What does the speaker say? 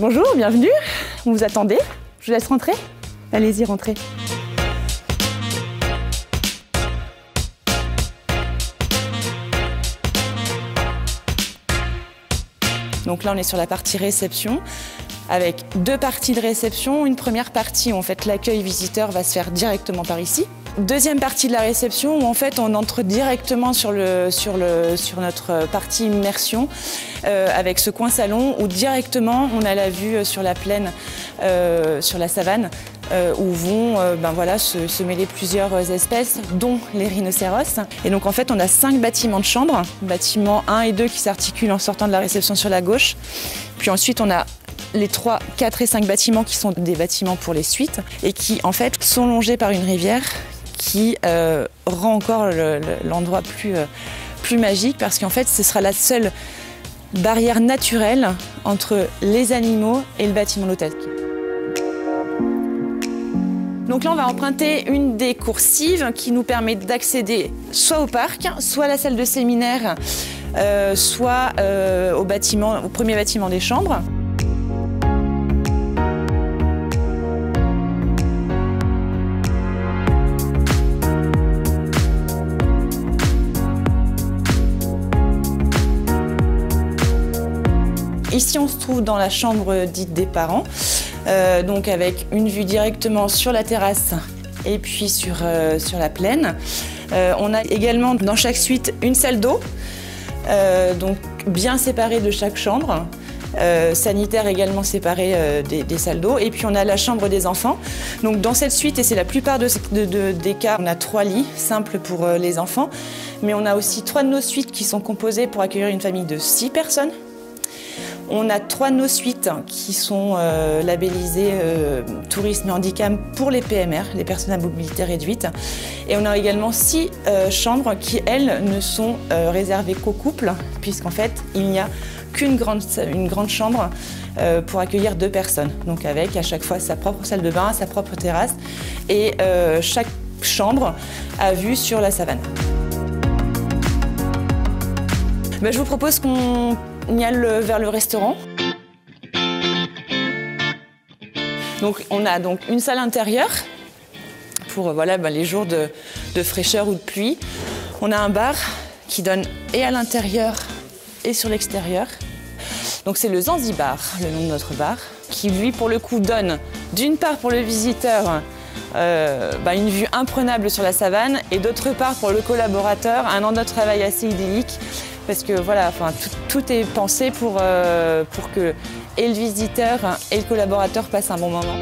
Bonjour, bienvenue. Vous vous attendez? Je vous laisse rentrer. Allez-y, rentrez. Donc là, on est sur la partie réception, avec deux parties de réception. Une première partie où en fait l'accueil visiteur va se faire directement par ici. Deuxième partie de la réception où en fait on entre directement sur notre partie immersion avec ce coin salon où directement on a la vue sur la plaine, sur la savane où vont se mêler plusieurs espèces dont les rhinocéros. Et donc en fait on a 5 bâtiments de chambre, bâtiments 1 et 2 qui s'articulent en sortant de la réception sur la gauche. Puis ensuite on a les 3, 4 et 5 bâtiments qui sont des bâtiments pour les suites et qui en fait sont longés par une rivière qui rend encore l'endroit plus magique parce qu'en fait ce sera la seule barrière naturelle entre les animaux et le bâtiment d'hôtel. Donc là on va emprunter une des coursives qui nous permet d'accéder soit au parc, soit à la salle de séminaire, soit au premier bâtiment des chambres. Ici, on se trouve dans la chambre dite des parents, donc avec une vue directement sur la terrasse et puis sur la plaine. On a également dans chaque suite une salle d'eau, donc bien séparée de chaque chambre, sanitaire également séparée des salles d'eau. Et puis on a la chambre des enfants. Donc dans cette suite, et c'est la plupart des cas, on a 3 lits simples pour les enfants, mais on a aussi 3 de nos suites qui sont composées pour accueillir une famille de 6 personnes. On a 3 de nos suites qui sont labellisées tourisme et handicap pour les PMR, les personnes à mobilité réduite. Et on a également 6 chambres qui, elles, ne sont réservées qu'aux couples, puisqu'en fait, il n'y a qu'une grande chambre pour accueillir 2 personnes. Donc avec à chaque fois sa propre salle de bain, sa propre terrasse et chaque chambre a vue sur la savane. Je vous propose qu'on y aille vers le restaurant. Donc on a donc une salle intérieure pour les jours de fraîcheur ou de pluie. On a un bar qui donne et à l'intérieur et sur l'extérieur. Donc c'est le Zanzibar, le nom de notre bar, qui lui pour le coup donne d'une part pour le visiteur une vue imprenable sur la savane et d'autre part pour le collaborateur un endroit de travail assez idyllique. Parce que voilà, tout est pensé pour que et le visiteur et le collaborateur passent un bon moment.